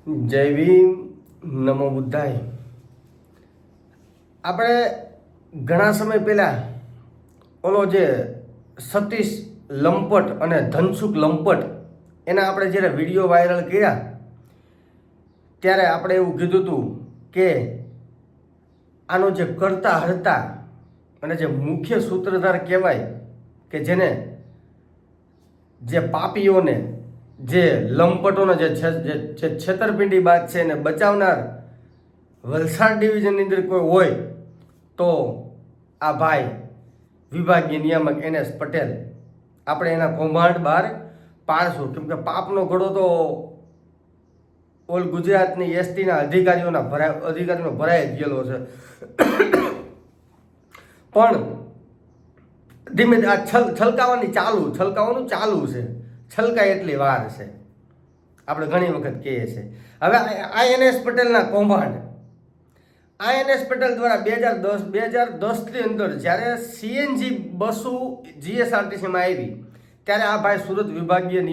જય ભીમ, નમો બુદ્ધાય. આપણે ઘણા સમય પહેલાં ઓલો જે સતીશ લંપટ અને ધનસુખ લંપટ એના આપણે જ્યારે વિડીયો વાયરલ કર્યા ત્યારે આપણે એવું કીધું હતું કે આનો જે કરતા હરતા અને જે મુખ્ય સૂત્રધાર કહેવાય કે જેને જે પાપીઓને જે લંપટોને જે છેતરપિંડી બાદ છે એને બચાવનાર વલસાડ ડિવિઝનની અંદર કોઈ હોય તો આ ભાઈ વિભાગીય નિયામક NS પટેલ. આપણે એના કૌભાંડ બહાર પાડશું, કેમ કે પાપનો ઘડો તો ઓલ ગુજરાતની એસટીના અધિકારીઓનો ભરાઈ જ ગયેલો છે. પણ ધીમે આ છલકાવાનું ચાલુ છે. છલકાય એટલી વાર છે, આપણે ઘણી વખત કહીએ છીએ. હવે NS પટેલના કૌભાંડ, NS પટેલ દ્વારા 2010ની અંદર જ્યારે CNG બસો GSRTCમાં આવી ત્યારે આ ભાઈ સુરત વિભાગીય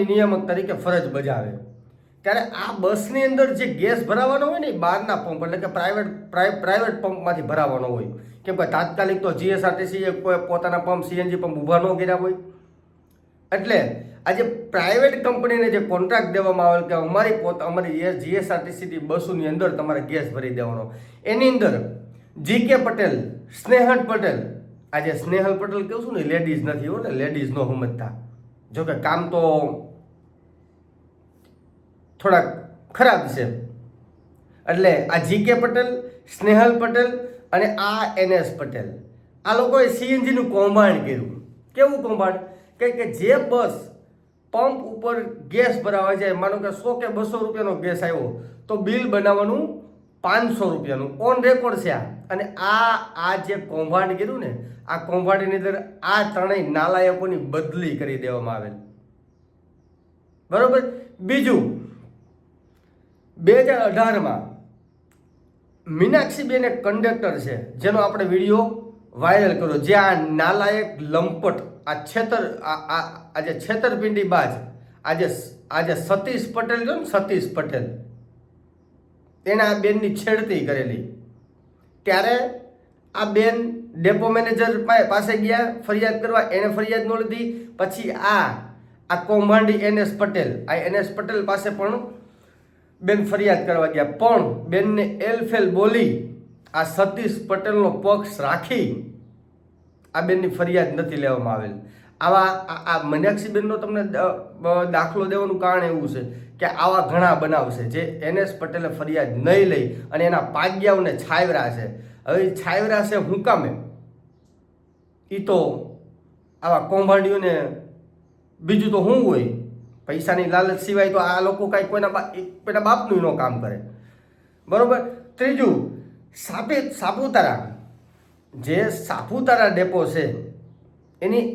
નિયામક તરીકે ફરજ બજાવે. ત્યારે આ બસની અંદર જે ગેસ ભરાવાનો હોય ને એ બહારના પંપ એટલે કે પ્રાઇવેટ પંપમાંથી ભરાવાનો હોય, કેમ કે તાત્કાલિક તો GSRTC કોઈ પોતાના પંપ CNG પંપ ઊભા ન કર્યા હોય. એટલે આજે પ્રાઇવેટ કંપનીને જે કોન્ટ્રાક્ટ દેવામાં આવેલ કે અમારી GSRTCની બસોની અંદર તમારે ગેસ ભરી દેવાનો, એની અંદર GK પટેલ, સ્નેહલ પટેલ, આજે સ્નેહલ પટેલ કહું છું ને લેડીઝ નથી હો ને, લેડીઝ નો સમજતા, જોકે કામ તો થોડાક ખરાબ છે. એટલે આ GK પટેલ, સ્નેહલ પટેલ અને આ NS પટેલ, આ લોકોએ CNG નું કૌભાંડ કર્યું. કેવું કૌભાંડ? કે જે બસ પંપ ઉપર ગેસ ભરાવા જાય, માનો કે 100 કે 200 રૂપિયાનો ગેસ આવ્યો તો બિલ બનાવવાનું 500 રૂપિયાનું ઓન રેકોર્ડ છે. અને આ જે કૌભાંડ કર્યું ને, આ કૌભાંડની અંદર આ ત્રણેય નાલાયકોની બદલી કરી દેવામાં આવેલ. બરોબર. બીજું, 2018માં મીનાક્ષીબેન એક કંડક્ટર છે જેનો આપણે વિડીયો વાયરલ કર્યો, જે આ નાલાયક લંપટ આજે છેતરપિંડી બાજ આજે સતીશ પટેલ છે ને, સતીશ પટેલ એને આ બેનની છેડતી કરેલી. ત્યારે આ બેન ડેપો મેનેજર પાસે ગયા ફરિયાદ કરવા, એને ફરિયાદ ન લીધી. પછી આ કૌભાંડી NS પટેલ પાસે પણ બેન ફરિયાદ કરવા ગયા, પણ બેનને એલફેલ બોલી આ સતીશ પટેલનો પક્ષ રાખી આ બેનની ફરિયાદ નથી લેવામાં આવેલ. આ મીનાક્ષીબેનનો તમને દાખલો દેવાનું કારણ એવું છે કે આવા ઘણા બનાવ છે જે NS પટેલે ફરિયાદ નહીં લઈ અને એના પાગ્યાઓને છાવરા છે. હવે છાવરા છે હું કામે? એ તો આવા કૌભાંડીઓને બીજું તો શું હોય? પૈસાની લાલચ સિવાય તો આ લોકો કાંઈ કોઈના બાપનું ન કામ કરે. બરોબર. ત્રીજું, સાપુતારા ડેપો છે એની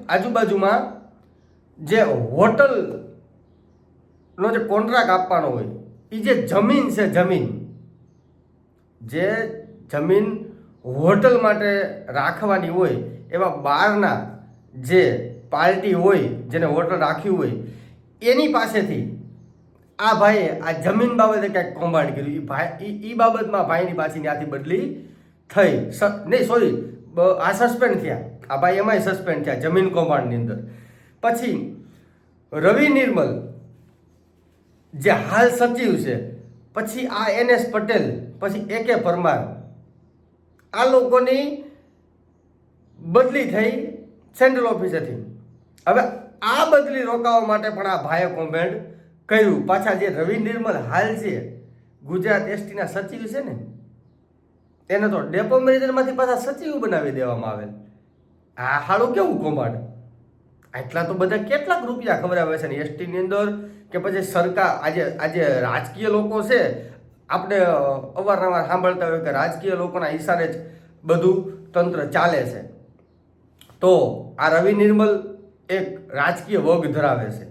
આજુબાજુમાં જે હોટલનો જે કોન્ટ્રાક્ટ આપવાનો હોય, એ જે જમીન છે, જમીન હોટલ માટે રાખવાની હોય, એવા બહારના જે પાર્ટી હોય જેને હોટલ રાખ્યું હોય એની પાસેથી આ ભાઈએ આ જમીન બાબતે કંઈક કૌભાંડ કર્યું. એ બાબતમાં ભાઈની પાછી ત્યાંથી બદલી થઈ, આ સસ્પેન્ડ થયા. આ ભાઈ એમાંય સસ્પેન્ડ થયા જમીન કૌભાંડની અંદર. પછી રવિ નિર્મલ જે હાલ સચિવ છે, પછી આ NS પટેલ, પછી AK પરમાર, આ લોકોની બદલી થઈ સેન્ટ્રલ ઓફિસેથી. હવે આ બદલી રોકાવા માટે પણ આ ભાઈએ કૌભાંડ કર્યું. પાછા જે રવિ નિર્મલ હાલ છે ગુજરાત STના સચિવ છે ને, એને તો ડેપો મેનેજરમાંથી પાછા સચિવ બનાવી દેવામાં આવેલ. આ હાળું કેવું કૌભાંડ! આટલા તો બધા કેટલાક રૂપિયા ખવડાવે છે ને STની અંદર, કે પછી સરકાર આજે રાજકીય લોકો છે, આપણે અવારનવાર સાંભળતા હોય કે રાજકીય લોકોના ઈશારે જ બધું તંત્ર ચાલે છે. તો આ રવિ નિર્મલ એક રાજકીય વર્ગ ધરાવે છે,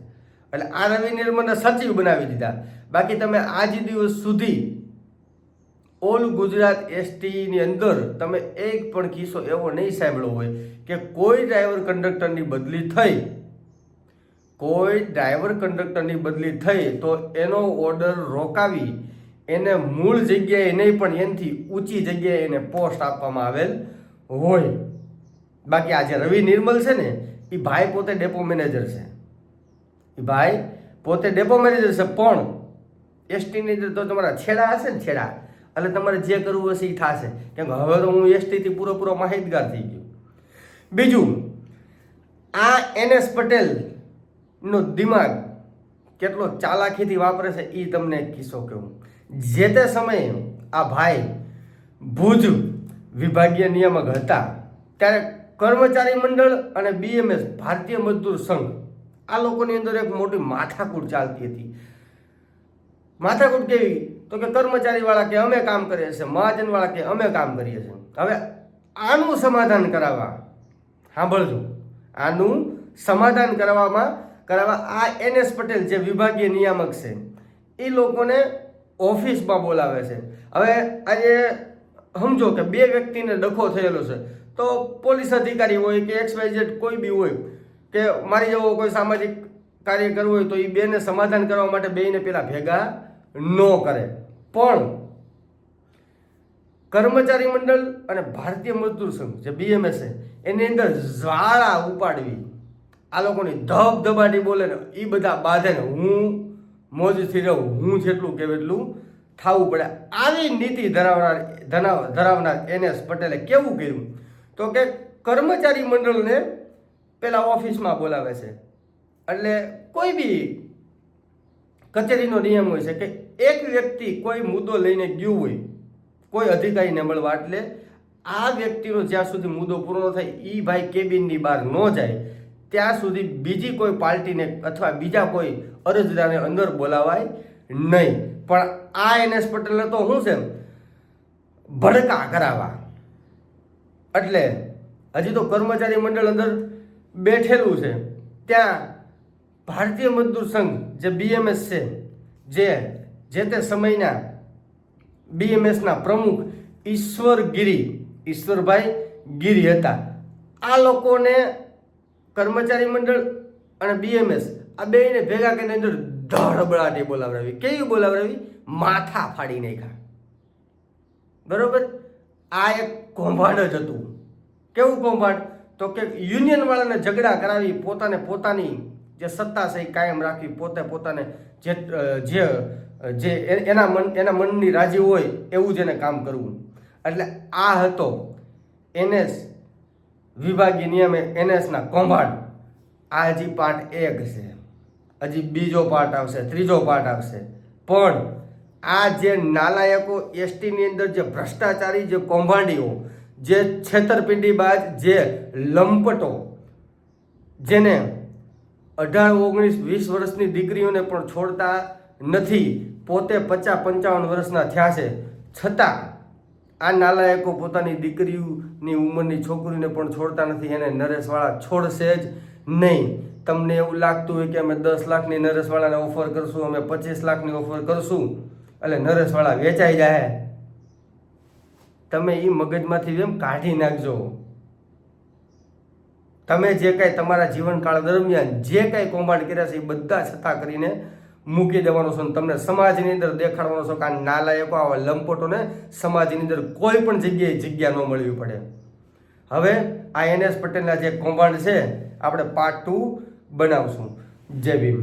એટલે આ રવિ નિર્મલને સચિવ બનાવી દીધા. બાકી તમે આજ દિવસ સુધી ઓલ ગુજરાત STની અંદર તમે એક પણ કિસ્સો એવો નહીં સાંભળ્યો હોય કે કોઈ ડ્રાઈવર કંડક્ટરની બદલી થઈ, કોઈ ડ્રાઈવર કંડક્ટરની બદલી થઈ તો એનો ઓર્ડર રોકાવી એને મૂળ જગ્યાએ નહીં પણ એનાથી ઊંચી જગ્યાએ એને પોસ્ટ આપવામાં આવેલ હોય. બાકી આ જે રવિ નિર્મલ છે ને એ ભાઈ પોતે ડેપો મેનેજર છે. એ ભાઈ પોતે ડેપો મેનેજર છે, પણ એસટીની અંદર તો તમારા છેડા હશે ને, છેડા એટલે તમારે જે કરવું હશે એ થશે. કેમ કે હવે તો હું એસટીથી પૂરેપૂરો માહિતગાર થઈ ગયો. બીજું, આ NS પટેલનો દિમાગ કેટલો ચાલાકીથી વાપરે છે એ તમને એક કિસ્સો કહું. જે તે સમયે આ ભાઈ ભુજ વિભાગીય નિયામક હતા ત્યારે કર્મચારી મંડળ અને BMS ભારતીય મજદૂર સંઘ આ લોકોની અંદર એક મોટી માથાકૂટ ચાલતી હતી. માથાકૂટ કેવી? તો કે કર્મચારીવાળા કે અમે કામ કરીએ છીએ, મહાજનવાળા કે અમે કામ કરીએ છીએ. હવે આનું સમાધાન કરાવવા, સાંભળજો, આનું સમાધાન કરાવવા આ NS પટેલ જે વિભાગીય નિયામક છે એ લોકોને ઓફિસમાં બોલાવે છે. હવે આજે સમજો કે બે વ્યક્તિને ડખો થયેલો છે તો પોલીસ અધિકારી હોય કે XYZ કોઈ બી હોય કે મારી જેવો કોઈ સામાજિક કાર્ય કરવું હોય તો એ બેને સમાધાન કરવા માટે બેને પેલા ભેગા ન કરે. પણ કર્મચારી મંડળ અને ભારતીય મજદૂર સંઘ જે BMS છે એની અંદર જ્વાળા ઉપાડવી, આ લોકોની ધબધબાટી બોલે ને એ બધા બાંધે ને હું મોજથી રહું, હું જેટલું કે એટલું થવું પડે. આવી નીતિ ધરાવનાર NS પટેલે કેવું કર્યું તો કે કર્મચારી મંડળને પેલા ઓફિસમાં બોલાવે છે. એટલે કોઈ બી કચેરીનો નિયમ હોય છે કે એક વ્યક્તિ કોઈ મુદ્દો લઈને ગયું હોય કોઈ અધિકારીને મળવા, એટલે આ વ્યક્તિનો જ્યાં સુધી મુદ્દો પૂરો ન થાય એ ભાઈ કેબિનની બહાર ન જાય ત્યાં સુધી બીજી કોઈ પાર્ટીને અથવા બીજા કોઈ અરજદારને અંદર બોલાવાય નહીં. પણ આ NS પટેલને તો શું છે, ભડકા કરાવવા. એટલે હજી તો કર્મચારી મંડળ અંદર બેઠેલું છે ત્યાં ભારતીય મજદૂર સંઘ જે BMS છે, જે તે સમયના BMSના પ્રમુખ ઈશ્વરભાઈ ગીરી હતા. આ લોકોને કર્મચારી મંડળ અને BMS આ બેને ભેગા કરીને અંદર ધડબડાટી બોલાવડાવી. કેવી બોલાવડાવી? માથા ફાડી નાખ્યા. બરોબર? આ એક કૌભાંડ જ હતું. કેવું કૌભાંડ? તો કે યુનિયન વાળાને ઝઘડા કરાવી, પોતાની જે સત્તા છે એ કાયમ રાખવી, પોતાને જે એના મનની રાજી હોય એવું જ એને કામ કરવું. એટલે આ હતો NS વિભાગીય નિયમે NSના કૌભાંડ. આ હજી પાર્ટ 1 છે, હજી બીજો પાર્ટ આવશે, ત્રીજો પાર્ટ આવશે. પણ આ જે નાલાયકો STની અંદર જે ભ્રષ્ટાચારી, જે કૌભાંડીઓ, જે છેતરપિંડીબાજ, જે લંપટો, જેને 18, 19, 20 વર્ષની દીકરીઓને પણ છોડતા નથી, પોતે 50-55 વર્ષના થયા છે, છતાં આ નાલાયકો પોતાની દીકરીઓની ઉંમરની છોકરીને પણ છોડતા નથી. એને નરેશવાળા છોડશે જ નહીં. તમને એવું લાગતું હોય કે અમે 10 લાખની નરેશવાળાને ઓફર કરશું, અમે 25 લાખની ઓફર કરશું એટલે નરેશવાળા વેચાઈ જાય. તમે એ મગજમાંથી એમ કાઢી નાખજો. તમે જે કાંઈ તમારા જીવનકાળ દરમિયાન જે કાંઈ કૌભાંડ કર્યા છે એ બધા છતાં કરીને મૂકી દેવાનો છો. તમને સમાજની અંદર દેખાડવાનો છો કે આ નાલાયકો, આવા લંપટોને સમાજની અંદર કોઈ પણ જગ્યાએ જગ્યા ન મળવી પડે. હવે આ NS પટેલના જે કૌભાંડ છે આપણે પાર્ટ 2 બનાવશું. જય ભીમ.